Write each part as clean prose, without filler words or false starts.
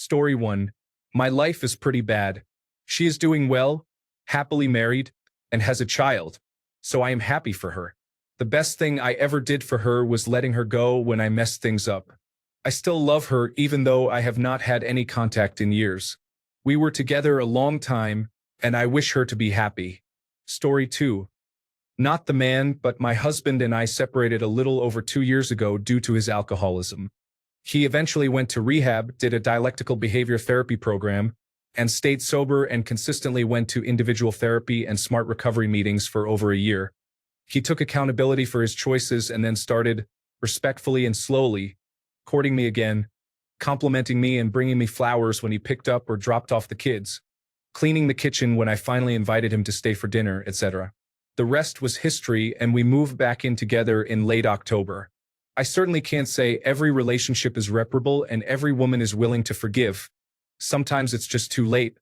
Story 1. My life is pretty bad. She is doing well, happily married, and has a child, so I am happy for her. The best thing I ever did for her was letting her go when I messed things up. I still love her even though I have not had any contact in years. We were together a long time, and I wish her to be happy. Story 2. Not the man, but my husband and I separated a little over 2 years ago due to his alcoholism. He eventually went to rehab, did a dialectical behavior therapy program, and stayed sober and consistently went to individual therapy and smart recovery meetings for over a year. He took accountability for his choices and then started, respectfully and slowly, courting me again, complimenting me and bringing me flowers when he picked up or dropped off the kids, cleaning the kitchen when I finally invited him to stay for dinner, etc. The rest was history, and we moved back in together in late October. I certainly can't say every relationship is reparable and every woman is willing to forgive. Sometimes it's just too late.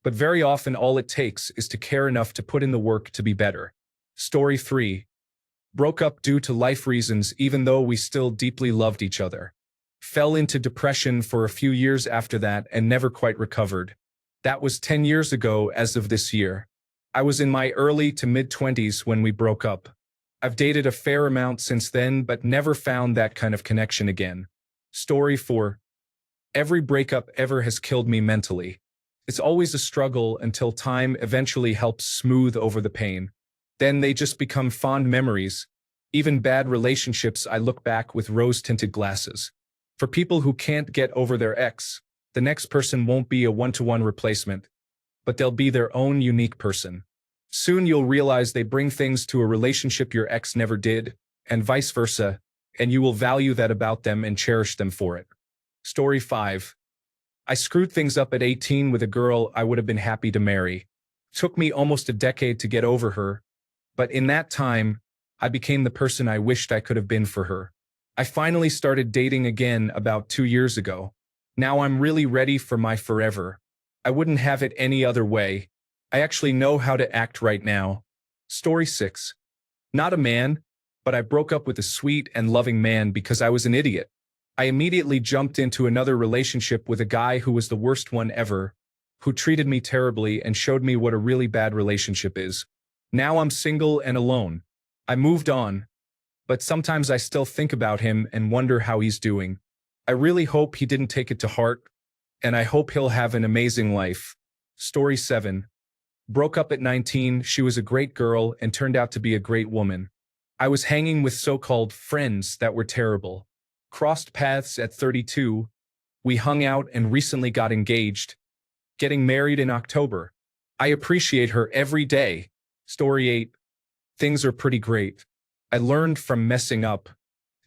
But very often all it takes is to care enough to put in the work to be better. Story 3. Broke up due to life reasons even though we still deeply loved each other. Fell into depression for a few years after that and never quite recovered. That was 10 years ago as of this year. I was in my early to mid-20s when we broke up. I've dated a fair amount since then but never found that kind of connection again. Story 4. Every breakup ever has killed me mentally. It's always a struggle until time eventually helps smooth over the pain. Then they just become fond memories. Even bad relationships I look back with rose-tinted glasses. For people who can't get over their ex, the next person won't be a one-to-one replacement, but they'll be their own unique person. Soon you'll realize they bring things to a relationship your ex never did, and vice versa, and you will value that about them and cherish them for it. Story 5. I screwed things up at 18 with a girl I would have been happy to marry. Took me almost a decade to get over her, but in that time, I became the person I wished I could have been for her. I finally started dating again about 2 years ago. Now I'm really ready for my forever. I wouldn't have it any other way. I actually know how to act right now. Story 6. Not a man, but I broke up with a sweet and loving man because I was an idiot. I immediately jumped into another relationship with a guy who was the worst one ever, who treated me terribly and showed me what a really bad relationship is. Now I'm single and alone. I moved on, but sometimes I still think about him and wonder how he's doing. I really hope he didn't take it to heart, and I hope he'll have an amazing life. Story 7. Broke up at 19, she was a great girl and turned out to be a great woman. I was hanging with so-called friends that were terrible. Crossed paths at 32, we hung out and recently got engaged, getting married in October. I appreciate her every day. Story 8. Things are pretty great. I learned from messing up.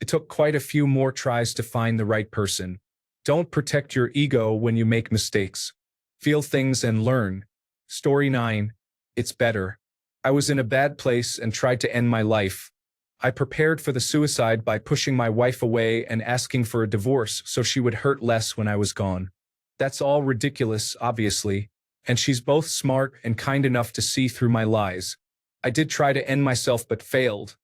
It took quite a few more tries to find the right person. Don't protect your ego when you make mistakes. Feel things and learn. Story 9. It's better. I was in a bad place and tried to end my life. I prepared for the suicide by pushing my wife away and asking for a divorce so she would hurt less when I was gone. That's all ridiculous, obviously, and she's both smart and kind enough to see through my lies. I did try to end myself but failed,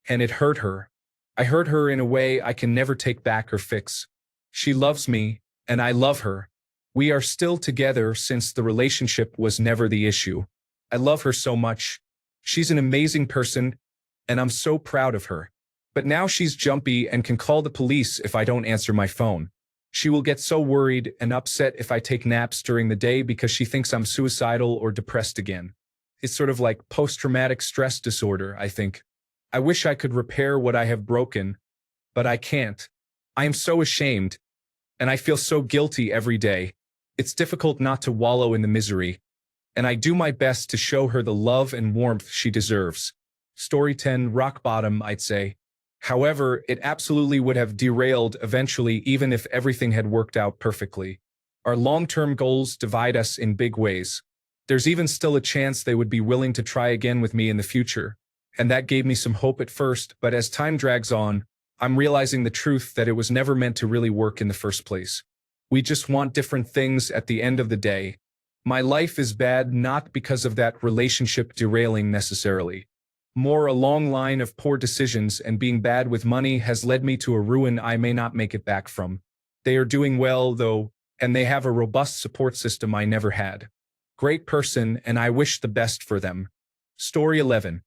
and it hurt her. I hurt her in a way I can never take back or fix. She loves me, and I love her. We are still together since the relationship was never the issue. I love her so much. She's an amazing person, and I'm so proud of her. But now she's jumpy and can call the police if I don't answer my phone. She will get so worried and upset if I take naps during the day because she thinks I'm suicidal or depressed again. It's sort of like post-traumatic stress disorder, I think. I wish I could repair what I have broken, but I can't. I am so ashamed, and I feel so guilty every day. It's difficult not to wallow in the misery, and I do my best to show her the love and warmth she deserves. Story 10, rock bottom, I'd say. However, it absolutely would have derailed eventually even if everything had worked out perfectly. Our long-term goals divide us in big ways. There's even still a chance they would be willing to try again with me in the future. And that gave me some hope at first, but as time drags on, I'm realizing the truth that it was never meant to really work in the first place. We just want different things at the end of the day. My life is bad not because of that relationship derailing necessarily. More a long line of poor decisions and being bad with money has led me to a ruin I may not make it back from. They are doing well, though, and they have a robust support system I never had. Great person, and I wish the best for them. Story 11.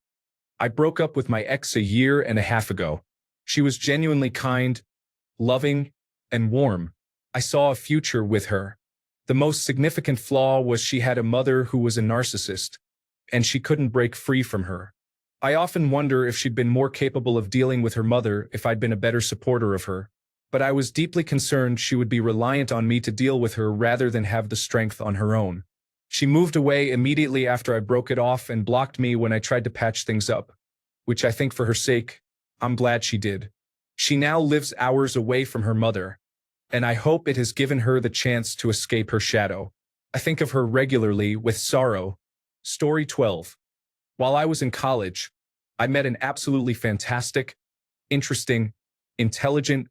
I broke up with my ex a year and a half ago. She was genuinely kind, loving, and warm. I saw a future with her. The most significant flaw was she had a mother who was a narcissist, and she couldn't break free from her. I often wonder if she'd been more capable of dealing with her mother if I'd been a better supporter of her. But I was deeply concerned she would be reliant on me to deal with her rather than have the strength on her own. She moved away immediately after I broke it off and blocked me when I tried to patch things up, which I think for her sake, I'm glad she did. She now lives hours away from her mother, and I hope it has given her the chance to escape her shadow. I think of her regularly with sorrow. Story 12. While I was in college, I met an absolutely fantastic, interesting, intelligent,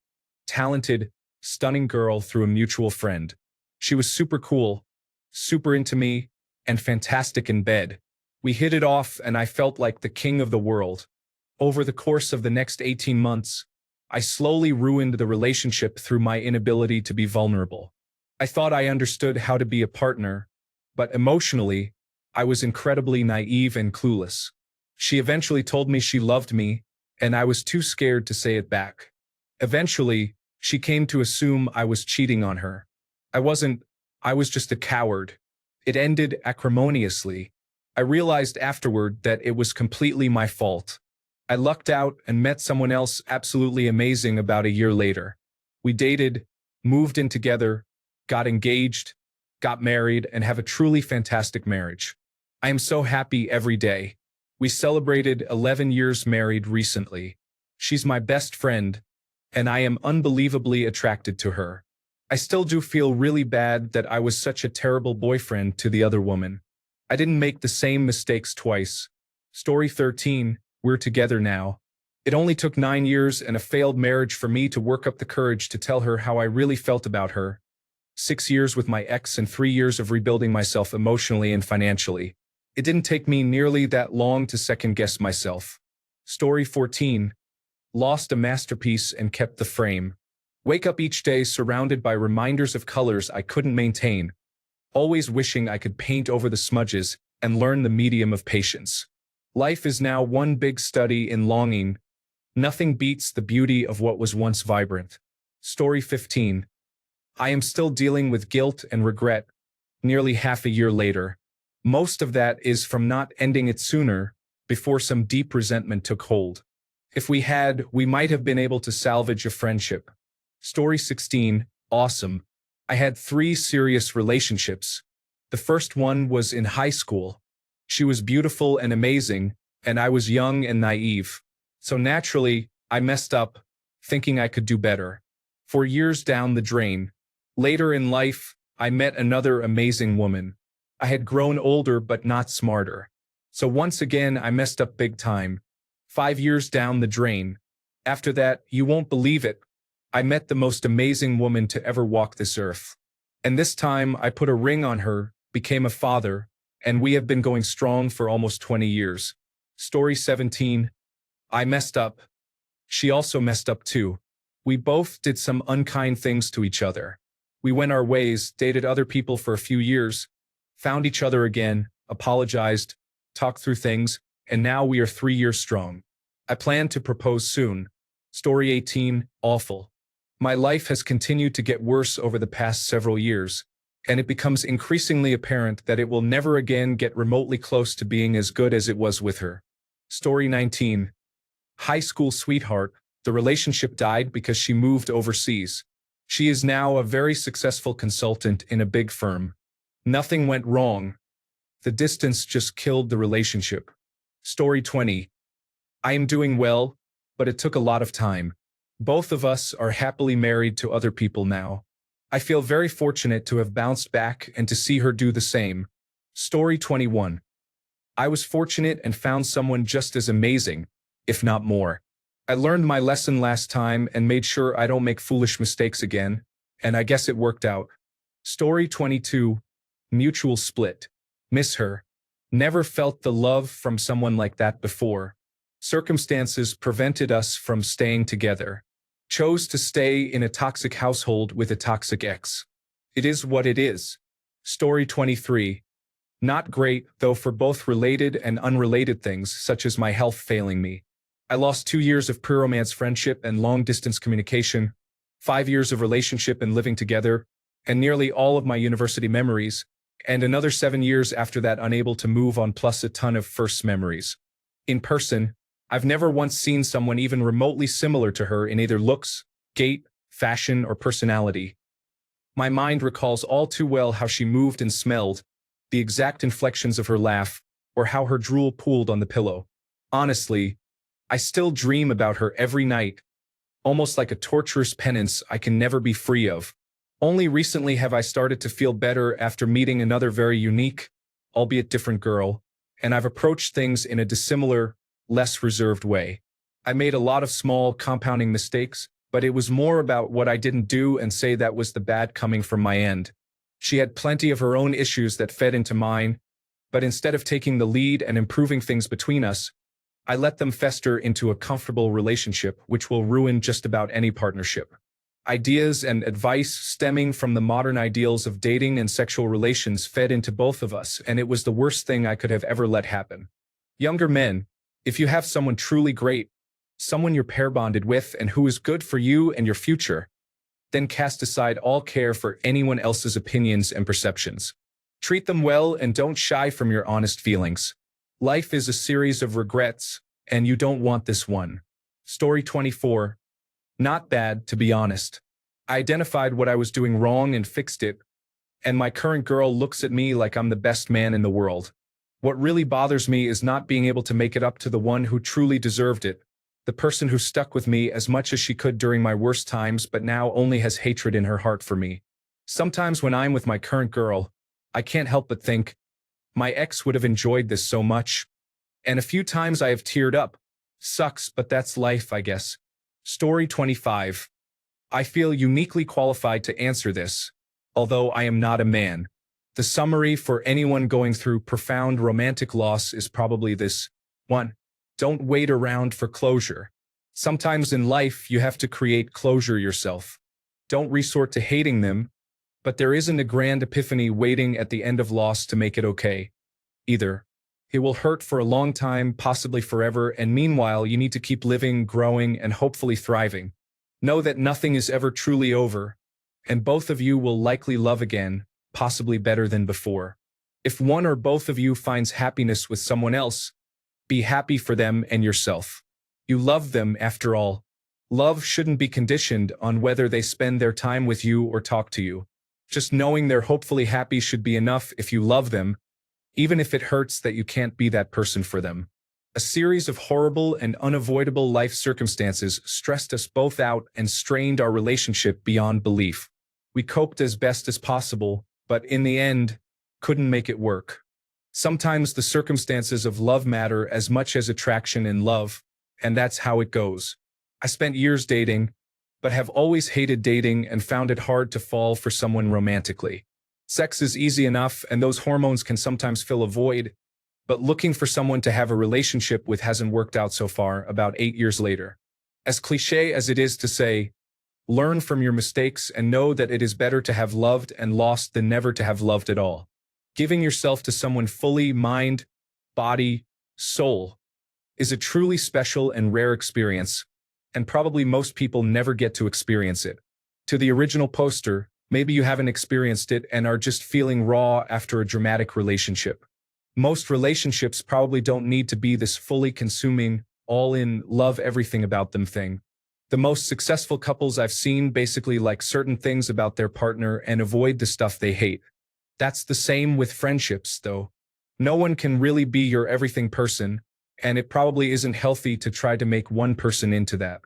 talented, stunning girl through a mutual friend. She was super cool, super into me, and fantastic in bed. We hit it off and I felt like the king of the world. Over the course of the next 18 months, I slowly ruined the relationship through my inability to be vulnerable. I thought I understood how to be a partner, but emotionally, I was incredibly naive and clueless. She eventually told me she loved me, and I was too scared to say it back. Eventually, she came to assume I was cheating on her. I wasn't, I was just a coward. It ended acrimoniously. I realized afterward that it was completely my fault. I lucked out and met someone else absolutely amazing about a year later. We dated, moved in together, got engaged, got married, and have a truly fantastic marriage. I am so happy every day. We celebrated 11 years married recently. She's my best friend, and I am unbelievably attracted to her. I still do feel really bad that I was such a terrible boyfriend to the other woman. I didn't make the same mistakes twice. Story 13, we're together now. It only took 9 years and a failed marriage for me to work up the courage to tell her how I really felt about her. 6 years with my ex and 3 years of rebuilding myself emotionally and financially. It didn't take me nearly that long to second-guess myself. Story 14. Lost a masterpiece and kept the frame. Wake up each day surrounded by reminders of colors I couldn't maintain, always wishing I could paint over the smudges and learn the medium of patience. Life is now one big study in longing. Nothing beats the beauty of what was once vibrant. Story 15. I am still dealing with guilt and regret, nearly half a year later. Most of that is from not ending it sooner, before some deep resentment took hold. If we had, we might have been able to salvage a friendship. Story 16, awesome. I had 3 serious relationships. The first one was in high school. She was beautiful and amazing, and I was young and naive. So naturally, I messed up, thinking I could do better. 4 years down the drain. Later in life, I met another amazing woman. I had grown older but not smarter. So once again, I messed up big time. 5 years down the drain. After that, you won't believe it, I met the most amazing woman to ever walk this earth. And this time, I put a ring on her, became a father, and we have been going strong for almost 20 years. Story 17. I messed up. She also messed up too. We both did some unkind things to each other. We went our ways, dated other people for a few years, found each other again, apologized, talked through things, and now we are 3 years strong. I plan to propose soon. Story 18, awful. My life has continued to get worse over the past several years, and it becomes increasingly apparent that it will never again get remotely close to being as good as it was with her. Story 19. High school sweetheart, the relationship died because she moved overseas. She is now a very successful consultant in a big firm. Nothing went wrong. The distance just killed the relationship. Story 20. I am doing well, but it took a lot of time. Both of us are happily married to other people now. I feel very fortunate to have bounced back and to see her do the same. Story 21. I was fortunate and found someone just as amazing, if not more. I learned my lesson last time and made sure I don't make foolish mistakes again, and I guess it worked out. Story 22. Mutual split. Miss her. Never felt the love from someone like that before. Circumstances prevented us from staying together. Chose to stay in a toxic household with a toxic ex. It is what it is. Story 23. Not great, though, for both related and unrelated things, such as my health failing me. I lost 2 years of pre-romance friendship and long-distance communication, 5 years of relationship and living together, and nearly all of my university memories, and another 7 years after that unable to move on, plus a ton of first memories. In person, I've never once seen someone even remotely similar to her in either looks, gait, fashion, or personality. My mind recalls all too well how she moved and smelled, the exact inflections of her laugh, or how her drool pooled on the pillow. Honestly, I still dream about her every night, almost like a torturous penance I can never be free of. Only recently have I started to feel better after meeting another very unique, albeit different girl, and I've approached things in a dissimilar, less reserved way. I made a lot of small, compounding mistakes, but it was more about what I didn't do and say that was the bad coming from my end. She had plenty of her own issues that fed into mine, but instead of taking the lead and improving things between us, I let them fester into a comfortable relationship which will ruin just about any partnership. Ideas and advice stemming from the modern ideals of dating and sexual relations fed into both of us, and it was the worst thing I could have ever let happen. Younger men, if you have someone truly great, someone you're pair bonded with and who is good for you and your future, then cast aside all care for anyone else's opinions and perceptions. Treat them well and don't shy from your honest feelings. Life is a series of regrets, and you don't want this one. Story 24. Not bad, to be honest. I identified what I was doing wrong and fixed it, and my current girl looks at me like I'm the best man in the world. What really bothers me is not being able to make it up to the one who truly deserved it, the person who stuck with me as much as she could during my worst times but now only has hatred in her heart for me. Sometimes when I'm with my current girl, I can't help but think, my ex would have enjoyed this so much. And a few times I have teared up. Sucks, but that's life, I guess. Story 25. I feel uniquely qualified to answer this, although I am not a man. The summary for anyone going through profound romantic loss is probably this. 1. Don't wait around for closure. Sometimes in life, you have to create closure yourself. Don't resort to hating them, but there isn't a grand epiphany waiting at the end of loss to make it okay. Either. It will hurt for a long time, possibly forever, and meanwhile you need to keep living, growing, and hopefully thriving. Know that nothing is ever truly over, and both of you will likely love again, possibly better than before. If one or both of you finds happiness with someone else, be happy for them and yourself. You love them after all. Love shouldn't be conditioned on whether they spend their time with you or talk to you. Just knowing they're hopefully happy should be enough if you love them, even if it hurts that you can't be that person for them. A series of horrible and unavoidable life circumstances stressed us both out and strained our relationship beyond belief. We coped as best as possible, but in the end, couldn't make it work. Sometimes the circumstances of love matter as much as attraction in love, and that's how it goes. I spent years dating, but have always hated dating and found it hard to fall for someone romantically. Sex is easy enough, and those hormones can sometimes fill a void, but looking for someone to have a relationship with hasn't worked out so far, about 8 years later. As cliché as it is to say, learn from your mistakes and know that it is better to have loved and lost than never to have loved at all. Giving yourself to someone fully, mind, body, soul, is a truly special and rare experience, and probably most people never get to experience it. To the original poster, maybe you haven't experienced it and are just feeling raw after a dramatic relationship. Most relationships probably don't need to be this fully consuming, all-in, love everything about them thing. The most successful couples I've seen basically like certain things about their partner and avoid the stuff they hate. That's the same with friendships, though. No one can really be your everything person, and it probably isn't healthy to try to make one person into that.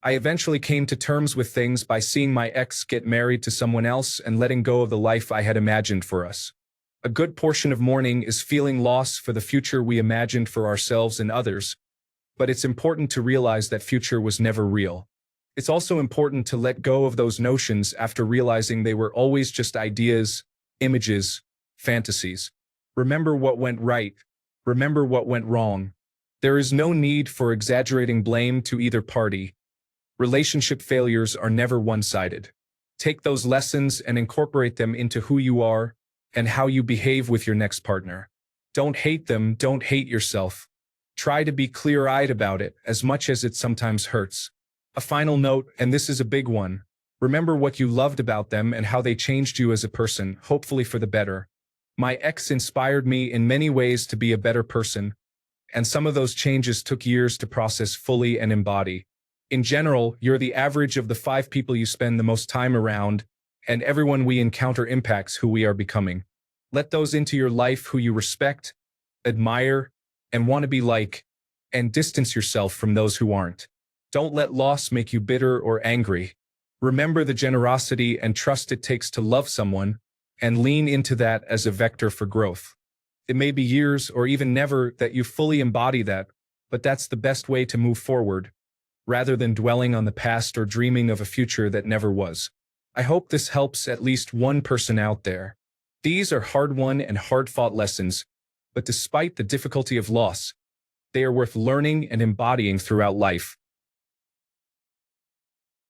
I eventually came to terms with things by seeing my ex get married to someone else and letting go of the life I had imagined for us. A good portion of mourning is feeling loss for the future we imagined for ourselves and others, but it's important to realize that future was never real. It's also important to let go of those notions after realizing they were always just ideas, images, fantasies. Remember what went right. Remember what went wrong. There is no need for exaggerating blame to either party. Relationship failures are never one-sided. Take those lessons and incorporate them into who you are and how you behave with your next partner. Don't hate them, don't hate yourself. Try to be clear-eyed about it, as much as it sometimes hurts. A final note, and this is a big one. Remember what you loved about them and how they changed you as a person, hopefully for the better. My ex inspired me in many ways to be a better person, and some of those changes took years to process fully and embody. In general, you're the average of the 5 people you spend the most time around, and everyone we encounter impacts who we are becoming. Let those into your life who you respect, admire, and want to be like, and distance yourself from those who aren't. Don't let loss make you bitter or angry. Remember the generosity and trust it takes to love someone, and lean into that as a vector for growth. It may be years or even never that you fully embody that, but that's the best way to move forward, rather than dwelling on the past or dreaming of a future that never was. I hope this helps at least one person out there. These are hard-won and hard-fought lessons, but despite the difficulty of loss, they are worth learning and embodying throughout life.